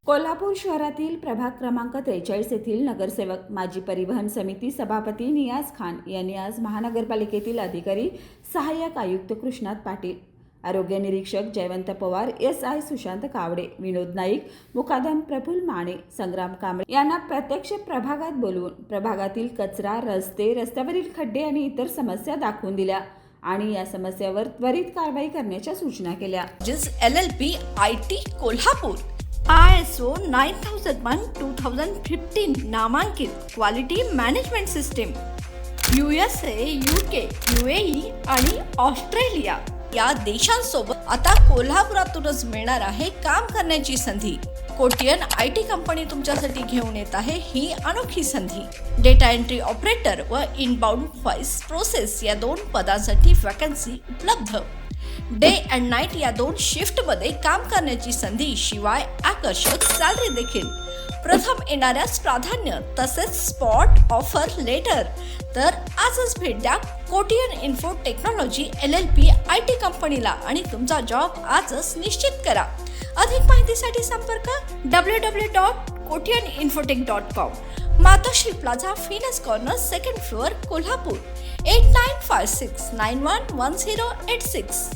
कोल्हापूर शहरातील प्रभाग क्रमांक 43 येथील नगरसेवक माजी परिवहन समिती सभापती नियाज खान यांनी आज महानगरपालिकेतील अधिकारी सहाय्यक आयुक्त कृष्णात पाटील, आरोग्य निरीक्षक जयवंत पवार, SI सुशांत कावडे, विनोद नाईक, मुकादम प्रफुल्ल माने, संग्राम कांबळे यांना प्रत्यक्ष प्रभागात बोलवून प्रभागातील कचरा, रस्त्यावरील खड्डे आणि इतर समस्या दाखवून दिल्या आणि या समस्यावर त्वरित कारवाई करण्याच्या सूचना केल्या. LLP IT कोल्हापूर ISO 9001:2015 नामांकित quality management system USA, UK, UAE आणि ऑस्ट्रेलिया या देशांसोबत आता कोल्हापुरातूनच मिळणार आहे काम करण्याची संधी. कोटियन IT कंपनी तुमच्यासाठी घेऊन येत आहे ही अनोखी संधी. डेटा एंट्री ऑपरेटर व इनबाउंड व्हॉइस प्रोसेस या 2 पदांसाठी वॅकन्सी उपलब्ध. डे अँड नाईट या 2 शिफ्टमध्ये काम करण्याची संधी, शिवाय आकर्षक सॅलरी देखील. प्रथम येणाऱ्यास प्राधान्य तसेच स्पॉट ऑफर लेटर. तर आजच भेट द्या Kotian info technology LLP IT कंपनीला आणि तुमचा जॉब आजच निश्चित करा. अधिक माहितीसाठी संपर्क www.kotiyaninfotech.com. मातोश्री प्लाझा, फिनस कॉर्नर, 2nd फ्लोअर, कोल्हापूर. 8956911086.